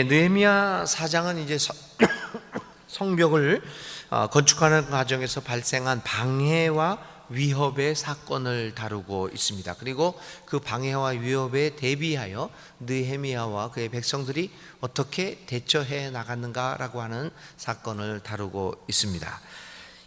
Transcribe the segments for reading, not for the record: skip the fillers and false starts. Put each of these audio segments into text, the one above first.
느헤미야 사장은 이제 성벽을 건축하는 과정에서 발생한 방해와 위협의 사건을 다루고 있습니다. 그리고 그 방해와 위협에 대비하여 느헤미야와 그의 백성들이 어떻게 대처해 나갔는가라고 하는 사건을 다루고 있습니다.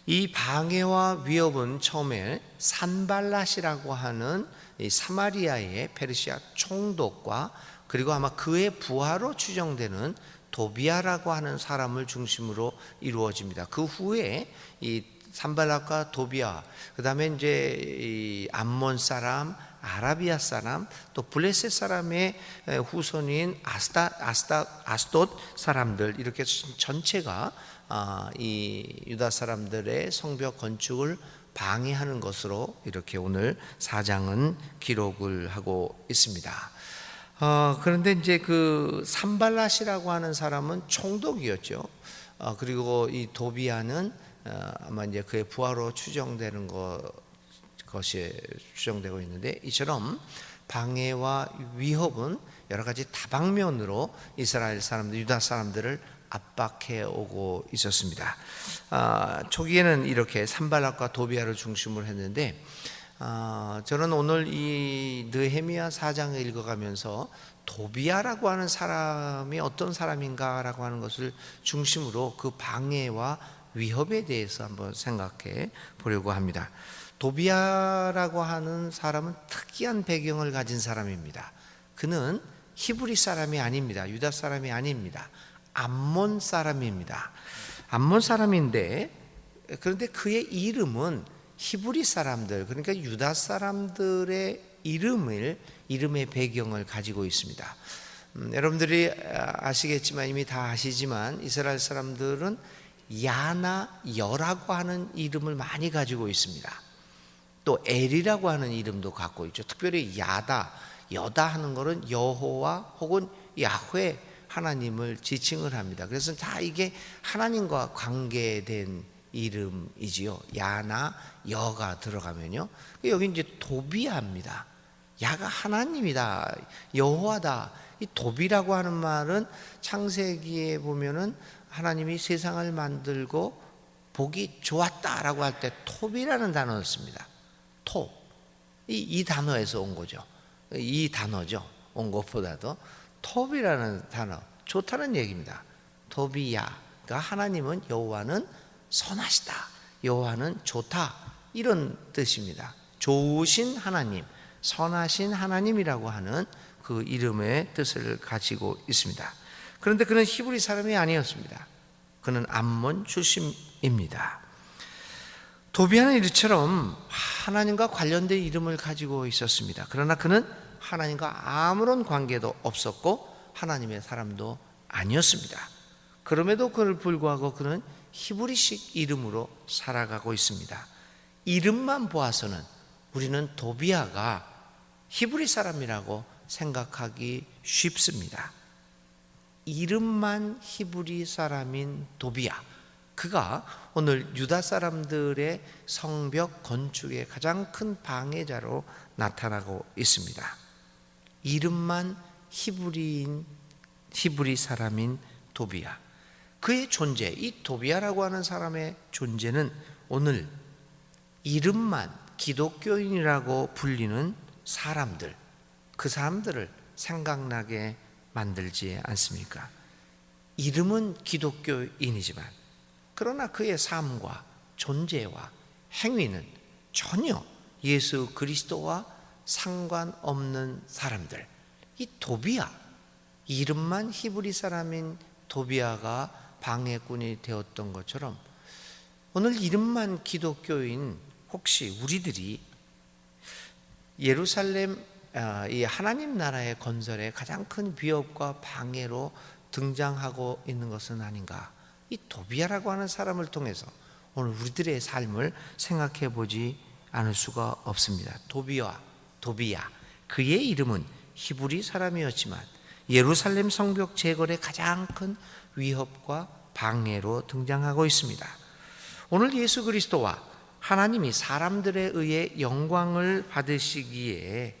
이 방해와 위협은 처음에 산발랏이라고 하는 이 사마리아의 페르시아 총독과 그리고 아마 그의 부하로 추정되는 도비아라고 하는 사람을 중심으로 이루어집니다. 그 후에 이 산발랏과 도비아, 그 다음에 이제 이 암몬 사람, 아라비아 사람, 또 블레셋 사람의 후손인 아스돗 사람들, 이렇게 전체가 이 유다 사람들의 성벽 건축을 방해하는 것으로 이렇게 오늘 4장은 기록을 하고 있습니다. 그런데 이제 그 산발랏이라고 하는 사람은 총독이었죠. 그리고 이 도비아는 아마 이제 그의 부하로 추정되는 것이 추정되고 있는데, 이처럼 방해와 위협은 여러 가지 다방면으로 이스라엘 사람들, 유다 사람들을 압박해 오고 있었습니다. 초기에는 이렇게 산발랏과 도비아를 중심으로 했는데, 저는 오늘 이 느헤미야 4장을 읽어가면서 도비아라고 하는 사람이 어떤 사람인가라고 하는 것을 중심으로 그 방해와 위협에 대해서 한번 생각해 보려고 합니다. 도비아라고 하는 사람은 특이한 배경을 가진 사람입니다. 그는 히브리 사람이 아닙니다. 유다 사람이 아닙니다. 암몬 사람입니다. 암몬 사람인데, 그런데 그의 이름은 히브리 사람들, 그러니까 유다 사람들의 이름의 배경을 가지고 있습니다. 여러분들이 아시겠지만, 이미 다 아시지만, 이스라엘 사람들은 야나, 여라고 하는 이름을 많이 가지고 있습니다. 또 엘이라고 하는 이름도 갖고 있죠. 특별히 야다, 여다 하는 것은 여호와 혹은 야훼 하나님을 지칭을 합니다. 그래서 다 이게 하나님과 관계된 이름이지요. 야나, 여가 들어가면요. 여기 이제 도비아입니다. 야가 하나님이다, 여호와다. 이 도비라고 하는 말은 창세기에 보면은 하나님이 세상을 만들고 보기 좋았다라고 할 때 톱이라는 단어를 씁니다. 톱. 이 단어에서 온 거죠. 이 단어죠. 온 것보다도 톱이라는 단어, 좋다는 얘기입니다. 도비야. 그러니까 하나님은, 여호와는 선하시다, 여호와는 좋다, 이런 뜻입니다. 좋으신 하나님, 선하신 하나님이라고 하는 그 이름의 뜻을 가지고 있습니다. 그런데 그는 히브리 사람이 아니었습니다. 그는 암몬 출신입니다. 도비아는 이처럼 하나님과 관련된 이름을 가지고 있었습니다. 그러나 그는 하나님과 아무런 관계도 없었고 하나님의 사람도 아니었습니다. 그럼에도 그를 불구하고 그는 히브리식 이름으로 살아가고 있습니다. 이름만 보아서는 우리는 도비아가 히브리 사람이라고 생각하기 쉽습니다. 이름만 히브리 사람인 도비아, 그가 오늘 유다 사람들의 성벽 건축의 가장 큰 방해자로 나타나고 있습니다. 이름만 히브리 사람인 도비아, 그의 존재, 이 도비아라고 하는 사람의 존재는 오늘 이름만 기독교인이라고 불리는 사람들, 그 사람들을 생각나게 만들지 않습니까? 이름은 기독교인이지만 그러나 그의 삶과 존재와 행위는 전혀 예수 그리스도와 상관없는 사람들, 이 도비아, 이름만 히브리 사람인 도비아가 방해꾼이 되었던 것처럼 오늘 이름만 기독교인 혹시 우리들이 예루살렘, 이 하나님 나라의 건설에 가장 큰 위협과 방해로 등장하고 있는 것은 아닌가? 이 도비아라고 하는 사람을 통해서 오늘 우리들의 삶을 생각해 보지 않을 수가 없습니다. 도비아, 그의 이름은 히브리 사람이었지만 예루살렘 성벽 재건의 가장 큰 위협과 방해로 등장하고 있습니다. 오늘 예수 그리스도와 하나님이 사람들에 의해 영광을 받으시기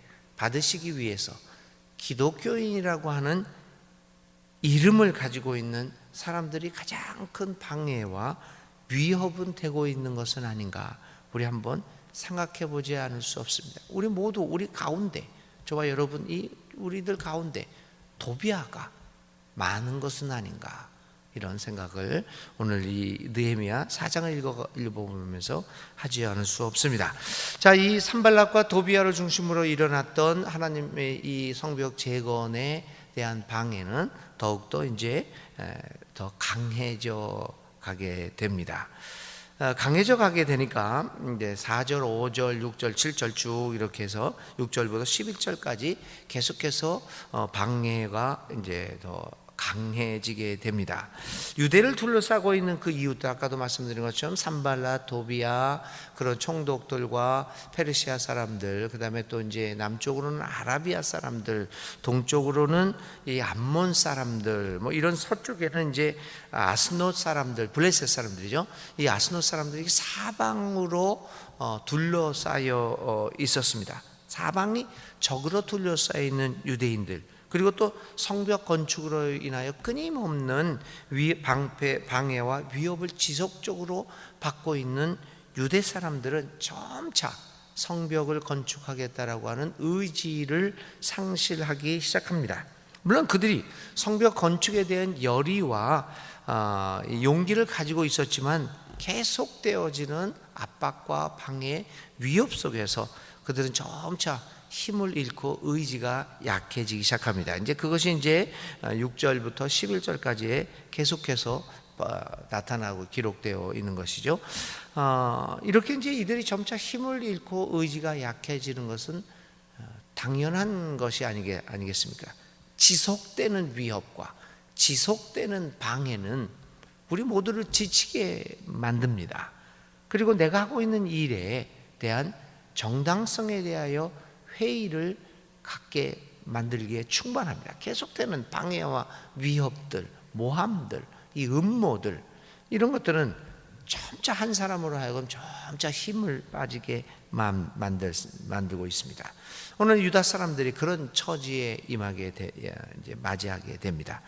위해서 기독교인이라고 하는 이름을 가지고 있는 사람들이 가장 큰 방해와 위협은 되고 있는 것은 아닌가, 우리 한번 생각해 보지 않을 수 없습니다. 우리 모두 우리 가운데, 저와 여러분 이 우리들 가운데 도비아가 많은 것은 아닌가, 이런 생각을 오늘 이 느헤미야 4장을 읽어보면서 하지 않을 수 없습니다. 자, 이 산발락과 도비아를 중심으로 일어났던 하나님의 이 성벽 재건에 대한 방해는 더욱더 이제 더 강해져 가게 됩니다. 강해져 가게 되니까 이제 4절, 5절, 6절, 7절 쭉 이렇게 해서 6절부터 11절까지 계속해서 방해가 이제 더 강해지게 됩니다. 유대를 둘러싸고 있는 그 이유도 아까도 말씀드린 것처럼 산발랏, 도비아, 그런 총독들과 페르시아 사람들, 그 다음에 또 이제 남쪽으로는 아라비아 사람들, 동쪽으로는 이 암몬 사람들, 뭐 이런 서쪽에는 이제 아스노 사람들, 블레셋 사람들이죠. 이 아스노 사람들이 사방으로 둘러싸여 있었습니다. 사방이 적으로 둘러싸여 있는 유대인들, 그리고 또 성벽 건축으로 인하여 끊임없는 방해와 위협을 지속적으로 받고 있는 유대 사람들은 점차 성벽을 건축하겠다라고 하는 의지를 상실하기 시작합니다. 물론 그들이 성벽 건축에 대한 열의와 용기를 가지고 있었지만 계속되어지는 압박과 방해, 위협 속에서 그들은 점차 힘을 잃고 의지가 약해지기 시작합니다. 이제 그것이 이제 6절부터 11절까지에 계속해서 나타나고 기록되어 있는 것이죠. 이렇게 이제 이들이 점차 힘을 잃고 의지가 약해지는 것은 당연한 것이 아니겠습니까? 지속되는 위협과 지속되는 방해는 우리 모두를 지치게 만듭니다. 그리고 내가 하고 있는 일에 대한 정당성에 대하여 회의를 갖게 만들기에 충분합니다. 계속되는 방해와 위협들, 모함들, 이 음모들, 이런 것들은 점차 한 사람으로 하여금 점차 힘을 빠지게 만들고 있습니다. 오늘 유다 사람들이 그런 처지에 이제 맞이하게 됩니다.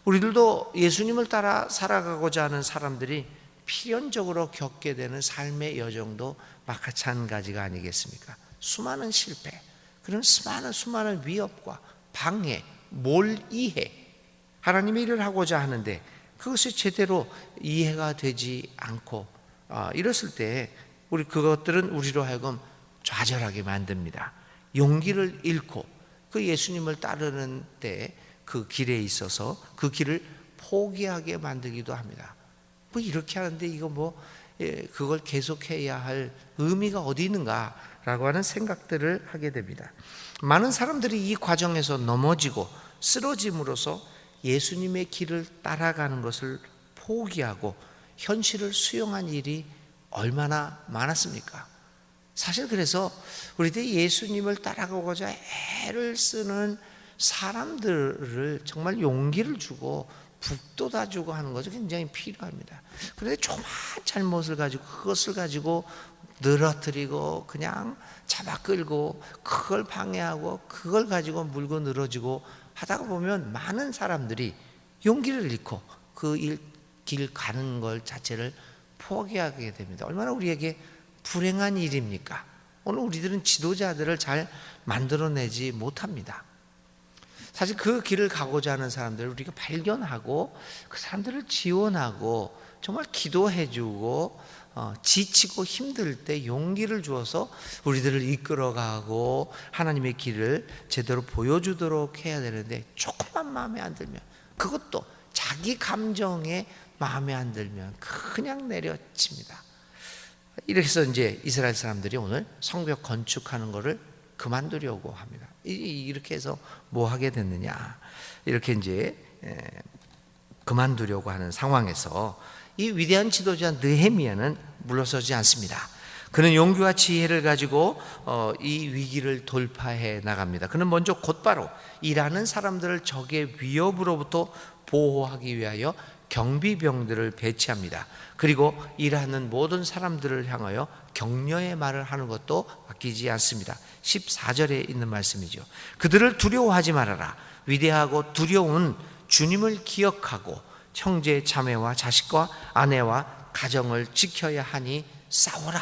우리들도 예수님을 따라 살아가고자 하는 사람들이 필연적으로 겪게 되는 삶의 여정도 마찬가지가 아니겠습니까? 수많은 실패, 그런 수많은 위협과 방해, 몰이해, 하나님의 일을 하고자 하는데 그것이 제대로 이해가 되지 않고 이랬을 때 그것들은 우리로 하여금 좌절하게 만듭니다. 용기를 잃고 그 예수님을 따르는 때 그 길에 있어서 그 길을 포기하게 만들기도 합니다. 뭐 이렇게 하는데 이거 그걸 계속해야 할 의미가 어디 있는가라고 하는 생각들을 하게 됩니다. 많은 사람들이 이 과정에서 넘어지고 쓰러짐으로써 예수님의 길을 따라가는 것을 포기하고 현실을 수용한 일이 얼마나 많았습니까? 사실 그래서 우리들이 예수님을 따라가고자 애를 쓰는 사람들을 정말 용기를 주고 북돋아주고 하는 것이 굉장히 필요합니다. 그런데 조그만 잘못을 가지고 그것을 가지고 늘어뜨리고 그냥 잡아 끌고 그걸 방해하고 그걸 가지고 물고 늘어지고 하다가 보면 많은 사람들이 용기를 잃고 그 길 가는 걸 자체를 포기하게 됩니다. 얼마나 우리에게 불행한 일입니까? 오늘 우리들은 지도자들을 잘 만들어내지 못합니다. 사실 그 길을 가고자 하는 사람들을 우리가 발견하고 그 사람들을 지원하고 정말 기도해주고 지치고 힘들 때 용기를 주어서 우리들을 이끌어가고 하나님의 길을 제대로 보여주도록 해야 되는데 조금만 마음에 안 들면, 그것도 자기 감정에 마음에 안 들면 그냥 내려칩니다. 이렇게 해서 이제 이스라엘 사람들이 오늘 성벽 건축하는 것을 그만두려고 합니다. 이렇게 해서 뭐 하게 됐느냐, 이렇게 이제 그만두려고 하는 상황에서 이 위대한 지도자 느헤미야는 물러서지 않습니다. 그는 용기와 지혜를 가지고 이 위기를 돌파해 나갑니다. 그는 먼저 곧바로 일하는 사람들을 적의 위협으로부터 보호하기 위하여 경비병들을 배치합니다. 그리고 일하는 모든 사람들을 향하여 격려의 말을 하는 것도 아끼지 않습니다. 14절에 있는 말씀이죠. 그들을 두려워하지 말아라. 위대하고 두려운 주님을 기억하고 형제 자매와 자식과 아내와 가정을 지켜야 하니 싸워라.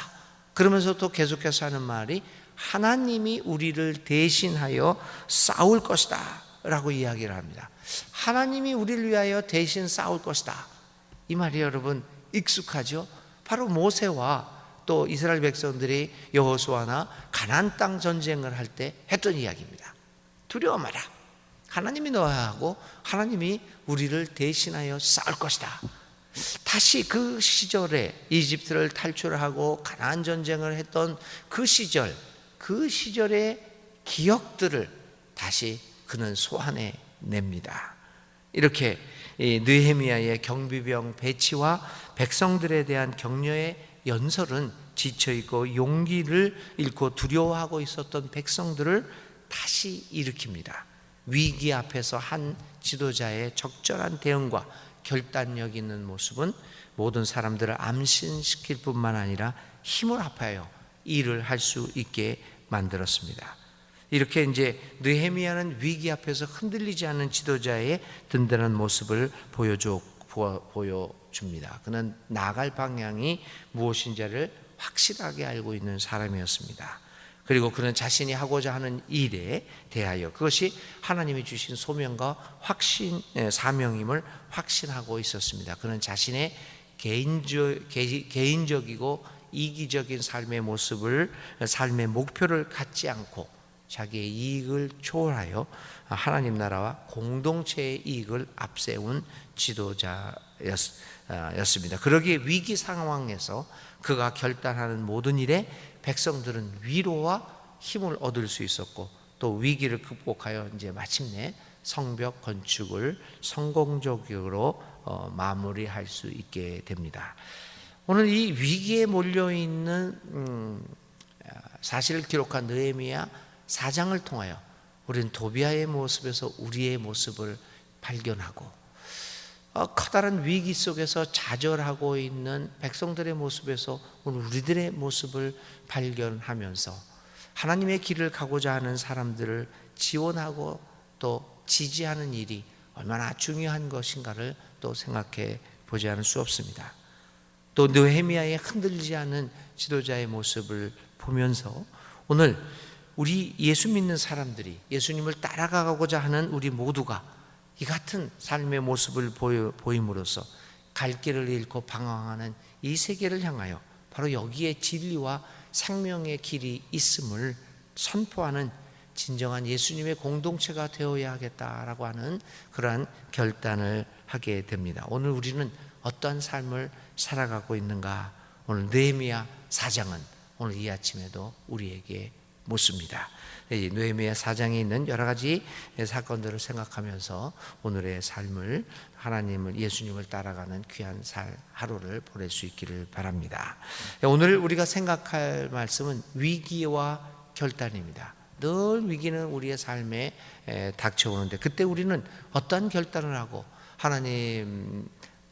그러면서 또 계속해서 하는 말이 하나님이 우리를 대신하여 싸울 것이다 라고 이야기를 합니다. 하나님이 우리를 위하여 대신 싸울 것이다. 이 말이 여러분 익숙하죠? 바로 모세와 또 이스라엘 백성들이 여호수아나 가나안 땅 전쟁을 할 때 했던 이야기입니다. 두려워 마라. 하나님이 너와 하고 하나님이 우리를 대신하여 싸울 것이다. 다시 그 시절에 이집트를 탈출하고 가나안 전쟁을 했던 그 시절의 기억들을 다시 그는 소환해 냅니다. 이렇게 느헤미야의 경비병 배치와 백성들에 대한 격려의 연설은 지쳐있고 용기를 잃고 두려워하고 있었던 백성들을 다시 일으킵니다. 위기 앞에서 한 지도자의 적절한 대응과 결단력 있는 모습은 모든 사람들을 암신시킬 뿐만 아니라 힘을 합하여 일을 할 수 있게 만들었습니다. 이렇게 이제 느헤미야는 위기 앞에서 흔들리지 않는 지도자의 든든한 모습을 보여줍니다. 그는 나갈 방향이 무엇인지를 확실하게 알고 있는 사람이었습니다. 그리고 그는 자신이 하고자 하는 일에 대하여 그것이 하나님이 주신 소명과 사명임을 확신하고 있었습니다. 그는 자신의 개인적이고 이기적인 삶의 목표를 갖지 않고 자기의 이익을 초월하여 하나님 나라와 공동체의 이익을 앞세운 지도자였습니다. 그러기에 위기 상황에서 그가 결단하는 모든 일에 백성들은 위로와 힘을 얻을 수 있었고 또 위기를 극복하여 이제 마침내 성벽 건축을 성공적으로 마무리할 수 있게 됩니다. 오늘 이 위기에 몰려있는 사실을 기록한 느헤미야 4장을 통하여 우리는 도비아의 모습에서 우리의 모습을 발견하고 커다란 위기 속에서 좌절하고 있는 백성들의 모습에서 오늘 우리들의 모습을 발견하면서 하나님의 길을 가고자 하는 사람들을 지원하고 또 지지하는 일이 얼마나 중요한 것인가를 또 생각해 보지 않을 수 없습니다. 또 느헤미야의 흔들리지 않은 지도자의 모습을 보면서 오늘 우리 예수 믿는 사람들이 예수님을 따라가고자 하는 우리 모두가 이 같은 삶의 모습을 보임으로써 갈 길을 잃고 방황하는 이 세계를 향하여 바로 여기에 진리와 생명의 길이 있음을 선포하는 진정한 예수님의 공동체가 되어야 하겠다라고 하는 그러한 결단을 하게 됩니다. 오늘 우리는 어떠한 삶을 살아가고 있는가? 오늘 느헤미야 4장은 오늘 이 아침에도 우리에게 묻습니다. 이 느헤미야 4장에 있는 여러 가지 사건들을 생각하면서 오늘의 삶을 예수님을 따라가는 귀한 하루를 보낼 수 있기를 바랍니다. 오늘 우리가 생각할 말씀은 위기와 결단입니다. 늘 위기는 우리의 삶에 닥쳐오는데 그때 우리는 어떤 결단을 하고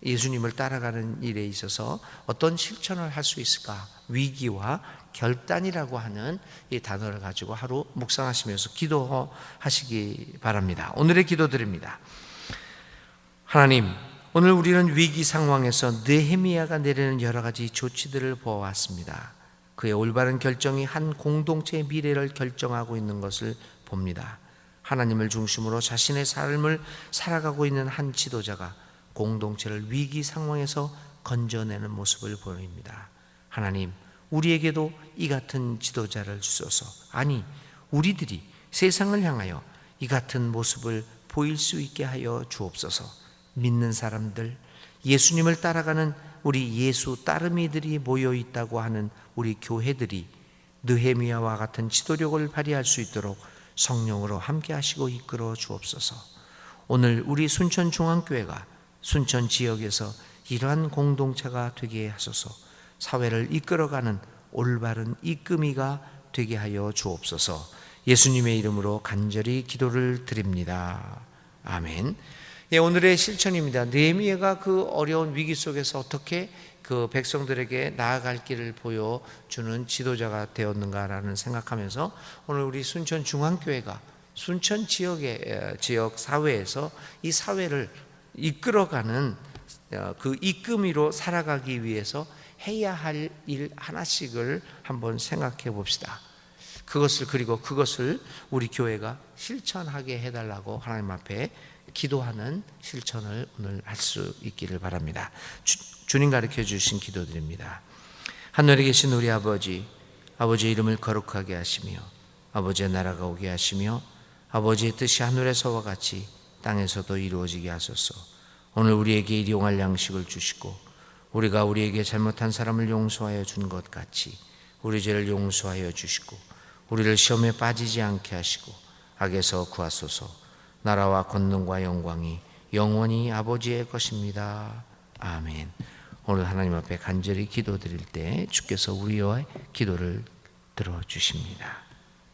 예수님을 따라가는 일에 있어서 어떤 실천을 할 수 있을까? 위기와 결단이라고 하는 이 단어를 가지고 하루 묵상하시면서 기도하시기 바랍니다. 오늘의 기도드립니다. 하나님, 오늘 우리는 위기 상황에서 느헤미야가 내리는 여러 가지 조치들을 보아왔습니다. 그의 올바른 결정이 한 공동체의 미래를 결정하고 있는 것을 봅니다. 하나님을 중심으로 자신의 삶을 살아가고 있는 한 지도자가 공동체를 위기 상황에서 건져내는 모습을 보입니다. 하나님, 우리에게도 이 같은 지도자를 주소서. 아니, 우리들이 세상을 향하여 이 같은 모습을 보일 수 있게 하여 주옵소서. 믿는 사람들, 예수님을 따라가는 우리 예수 따르미들이 모여 있다고 하는 우리 교회들이 느헤미야와 같은 지도력을 발휘할 수 있도록 성령으로 함께 하시고 이끌어 주옵소서. 오늘 우리 순천중앙교회가 순천 지역에서 이러한 공동체가 되게 하소서. 사회를 이끌어가는 올바른 이끌미가 되게 하여 주옵소서. 예수님의 이름으로 간절히 기도를 드립니다. 아멘. 오늘의 실천입니다. 느헤미야가 그 어려운 위기 속에서 어떻게 그 백성들에게 나아갈 길을 보여주는 지도자가 되었는가라는 생각하면서 오늘 우리 순천중앙교회가 순천 지역 사회에서 이 사회를 이끌어가는 그 이끌이로 살아가기 위해서 해야 할 일 하나씩을 한번 생각해 봅시다. 그것을 우리 교회가 실천하게 해달라고 하나님 앞에 기도하는 실천을 오늘 할 수 있기를 바랍니다. 주님 가르쳐 주신 기도드립니다. 하늘에 계신 우리 아버지의 이름을 거룩하게 하시며 아버지의 나라가 오게 하시며 아버지의 뜻이 하늘에서와 같이 땅에서도 이루어지게 하소서. 오늘 우리에게 일용할 양식을 주시고 우리가 우리에게 잘못한 사람을 용서하여 준 것 같이 우리 죄를 용서하여 주시고 우리를 시험에 빠지지 않게 하시고 악에서 구하소서. 나라와 권능과 영광이 영원히 아버지의 것입니다. 아멘. 오늘 하나님 앞에 간절히 기도드릴 때 주께서 우리의 기도를 들어주십니다.